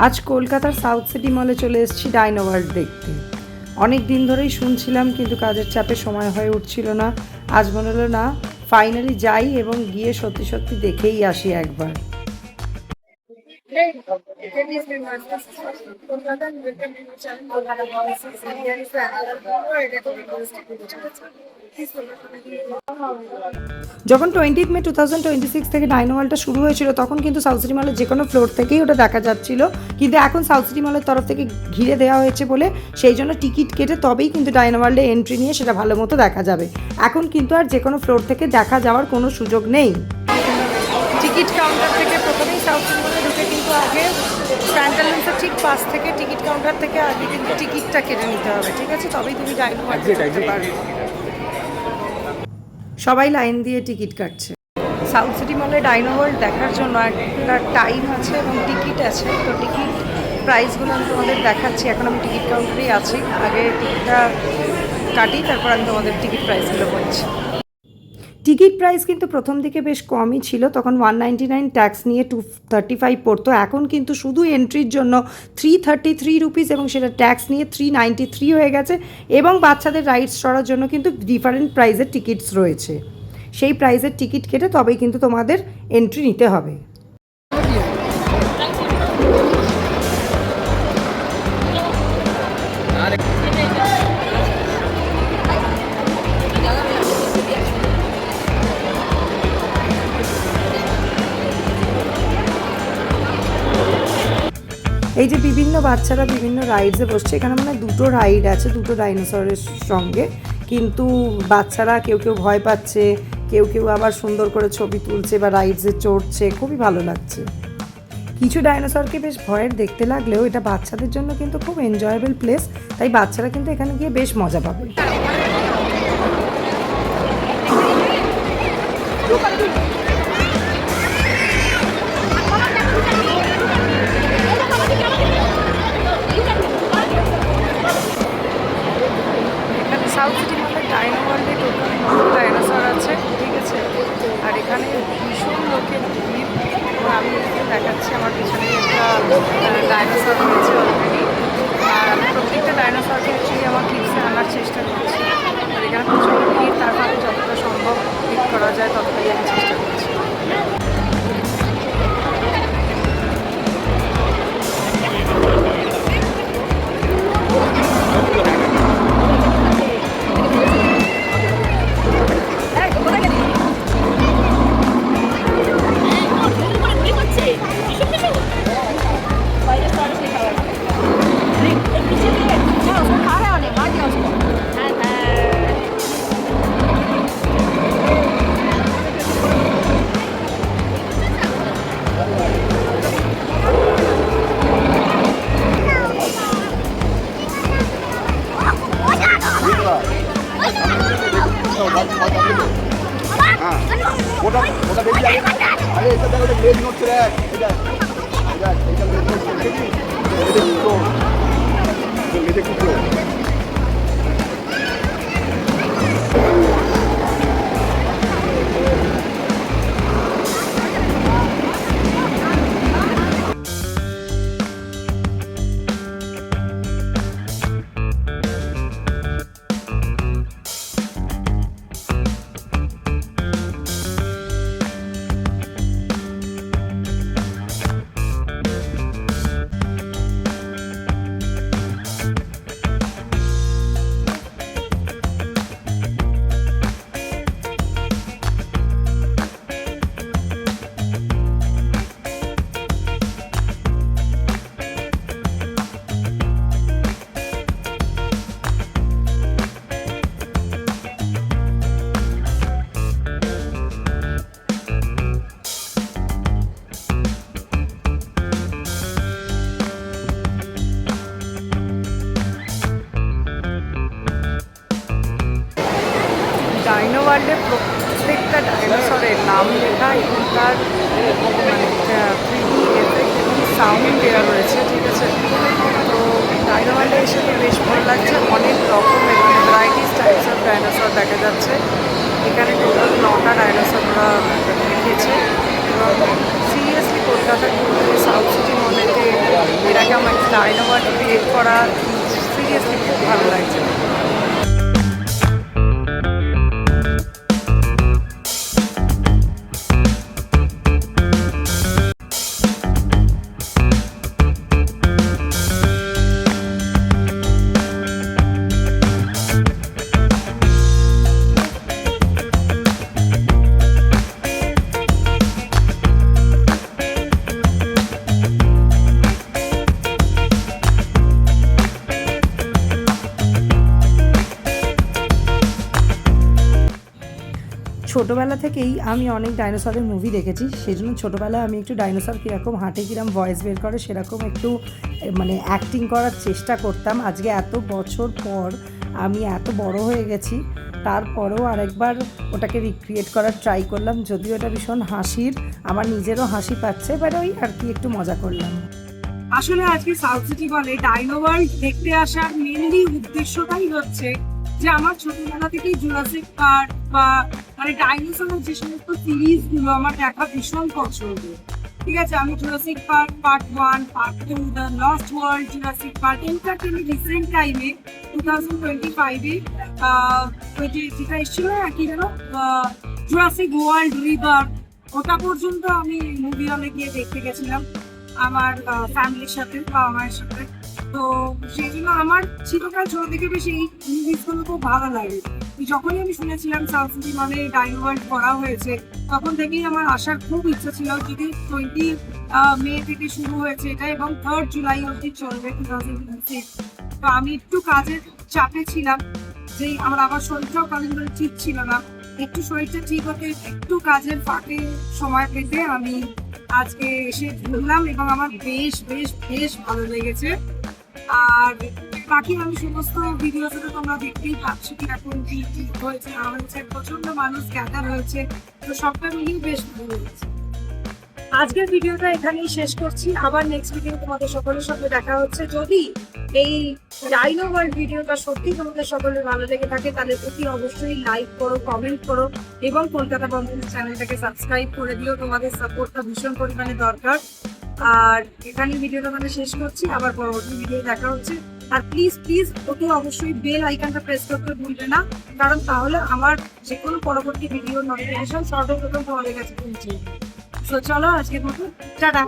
আজ কলকাতার south city মলে চলে এসেছি ডাইনো ওয়ার্ল্ড দেখতে। অনেক দিন ধরেই শুনছিলাম, কিন্তু কাজের চাপে সময় হয়ে উঠছিল না। আজ মনে হলো না, ফাইনালি যাই এবং গিয়ে সত্যি সত্যি দেখেই আসি একবার। যখন 20 মে 2026 থেকে ডাইনো ওয়ার্ল্ডটা শুরু হয়েছিল, তখন কিন্তু সাউথ সিটি মলের যে কোনো ফ্লোর থেকেই ওটা দেখা যাচ্ছিল। কিন্তু এখন সাউথ সিটি মলের তরফ থেকে ঘিরে দেওয়া হয়েছে বলে সেই জন্য টিকিট কেটে তবেই কিন্তু ডাইনো ওয়ার্ল্ডে এন্ট্রি নিয়ে সেটা ভালো মতো দেখা যাবে। এখন কিন্তু আর যে কোনো ফ্লোর থেকে দেখা যাওয়ার কোনো সুযোগ নেই। টিকিট কাউন্টার থেকে প্রথমেই সাউথ সিটি মলে ঢুকে কিন্তু আগে প্যান্টালুন্সের ঠিক পাশ থেকে টিকিট কাউন্টার থেকে আগে কিন্তু টিকিটটা কেটে নিতে হবে, ঠিক আছে? তবেই তুমি ডাইনো ওয়ার্ল্ড দেখতে পারবে। সবাই লাইন দিয়ে টিকিট কাটছে। সাউথ সিটি মলে ডাইনো ওয়ার্ল্ড দেখার জন্য একটা টাইম আছে এবং টিকিট আছে। তো টিকিট প্রাইসগুলো আমি তোমাদের দেখাচ্ছি। এখন আমি টিকিট কাউন্টারেই আছি, আগে টিকিটটা কাটি, তারপর আমি তোমাদের টিকিট প্রাইসগুলো বলছি। টিকিট প্রাইস কিন্তু প্রথম দিকে বেশ কমই ছিল, তখন 199 ট্যাক্স নিয়ে 235 পড়তো। এখন কিন্তু শুধু এন্ট্রির জন্য 333 রুপিস এবং সেটা ট্যাক্স নিয়ে 393 হয়ে গেছে। এবং বাচ্চাদের রাইডস চড়ার জন্য কিন্তু ডিফারেন্ট প্রাইসের টিকিটস রয়েছে। সেই প্রাইসের টিকিট কেটে তবেই কিন্তু তোমাদের এন্ট্রি নিতে হবে। এই যে বিভিন্ন বাচ্চারা বিভিন্ন রাইডসে বসছে, এখানে মানে দুটো রাইড আছে, দুটো ডাইনোসরের সঙ্গে। কিন্তু বাচ্চারা কেউ কেউ ভয় পাচ্ছে, কেউ কেউ আবার সুন্দর করে ছবি তুলছে বা রাইডসে চড়ছে, খুবই ভালো লাগছে। কিছু ডাইনোসরকে বেশ ভয়ের দেখতে লাগলেও এটা বাচ্চাদের জন্য কিন্তু খুব এনজয়েবল প্লেস, তাই বাচ্চারা কিন্তু এখানে গিয়ে বেশ মজা পাবে। সাউথ সিটি মলের ডাইনো ওয়ার্ল্ডে টোটাল 9 ডাইনোসর আছে, ঠিক আছে? আর এখানে ভীষণ লোকের ভিড়। আমি দেখাচ্ছি, আমার পিছনে একটা ডাইনোসর রয়েছে অলরেডি। আর আমি প্রত্যেকটা ডাইনোসরকে অ্যাকচুয়ালি আমার ক্লিপসে আনার চেষ্টা করছি। আর এখানে প্রচণ্ড ভিড়, তার ফলে যতটা সম্ভব ক্লিক করা যায় ততটাই আমি চেষ্টা করছি। ওটা বেশি আরে এটা দেখো, এটা লেজ নড়ছে রে, এটা এটা এটা লেজ নড়ছে দেখি, লেজে কুকুর। ডাইনো ওয়ার্ল্ডে প্রত্যেকটা ডাইনোসরের নাম লেখা এবং তার মানে 3D এফেক্ট এবং সাউন্ড দেওয়া রয়েছে, ঠিক আছে? তো ডাইনো ওয়ার্ল্ডে এসে তো বেশ ভালো লাগছে। অনেক রকম এবং ভ্যারাইটিস টাইপস অফ ডাইনোসর দেখা যাচ্ছে। এখানে টোটাল 9টা ডাইনোসররা রেখেছে এবং সিরিয়াসলি কলকাতার সাউথ সিটি মলেতে এরা ডাইনো ওয়ার্ল্ড ক্রিয়েট করা সিরিয়াসলি খুব ভালো লাগছে। ছোটোবেলা থেকেই আমি অনেক ডাইনোসরের মুভি দেখেছি, সেই জন্য ছোটোবেলায় আমি একটু ডাইনোসর কীরকম হাঁটে, কীরকম ভয়েস বের করে সেরকম একটু মানে অ্যাক্টিং করার চেষ্টা করতাম। আজকে এত বছর পর আমি এত বড় হয়ে গেছি, তারপরেও আরেকবার ওটাকে রিক্রিয়েট করার ট্রাই করলাম, যদিও এটা ভীষণ হাসির, আমার নিজেরও হাসি পাচ্ছে, বাট ওই আর কি একটু মজা করলাম। আসলে আজকে সাউথ সিটি বলে ডাইনো ওয়ার্ল্ড দেখতে আসার মেনলি উদ্দেশ্যটাই হচ্ছে যে আমার ছোটবেলা থেকেই জুরাসিক পার্ক বা মানে ডাইনোসরের যে সমস্ত সিরিজগুলো আমার দেখা ভীষণ পছন্দ। ঠিক আছে, আমি Jurassic park part 1, part 2, the lost world, Jurassic park, in fact আমি রিসেন্ট টাইমে 2025-এ যেটা এসেছিল না কি যেন জুরাসিক ওয়ার্ল্ড রিভার, ওটা পর্যন্ত আমি মুভি হলে গিয়ে দেখতে গেছিলাম আমার ফ্যামিলির সাথে বা আমার সাথে। তো সেই জন্য আমার চিরকাল ছোট থেকে বেশি এই মুভিসগুলো খুব ভালো লাগে। যখনই আমি শুনেছিলাম সাউথ সিটি মানে ডাইনো ওয়ার্ল্ড করা হয়েছে, তখন থেকেই আমার আসার খুব ইচ্ছা ছিল। যদি 20 মে থেকে শুরু হয়েছে এটা এবং 3 জুলাই অবধি চলবে 2026। তো আমি একটু কাজের চাপে ছিলাম, যে আমার শরীরটাও কাজের ঠিক ছিল না, একটু শরীরটা ঠিক হতে একটু কাজের ফাঁকে সময় পেতে আমি আজকে এসে ঘুরলাম এবং আমার বেশ বেশ বেশ ভালো লেগেছে। আর বাকি আমি সমস্ত ভিডিওতে তোমরা দেখতেই পাচ্ছ কিরকম কি হয়েছে না হয়েছে, প্রচন্ড মানুষ গ্যাদার হয়েছে, তো সবটা মিলিয়ে বেশ ভালো লেগেছে। আজকের ভিডিওটা এখানেই শেষ করছি, আবার নেক্সট ভিডিও তোমাদের সকলের সঙ্গে দেখা হচ্ছে। যদি এই ডাইনো ওয়ার্ল্ড ভিডিওটা সত্যি তোমাদের সকলের ভালো লেগে থাকে তাহলে অতি অবশ্যই লাইক করো, কমেন্ট করো এবং কলকাতা বন্ধুদের চ্যানেলটাকে সাবস্ক্রাইব করে দিও, তোমাদের সাপোর্টটা ভীষণ পরিমাণে দরকার। আর এখানে ভিডিওটা মানে শেষ করছি, আবার পরবর্তী ভিডিও দেখা হচ্ছে। আর প্লিজ প্লিজ অতি অবশ্যই বেল আইকনটা প্রেস করতে ভুলবে না, কারণ তাহলে আমার যে কোনো পরবর্তী ভিডিও নোটিফিকেশন সর্বপ্রথম তোমাদের কাছে পৌঁছে। তো চলো আজকের মতো টাটা।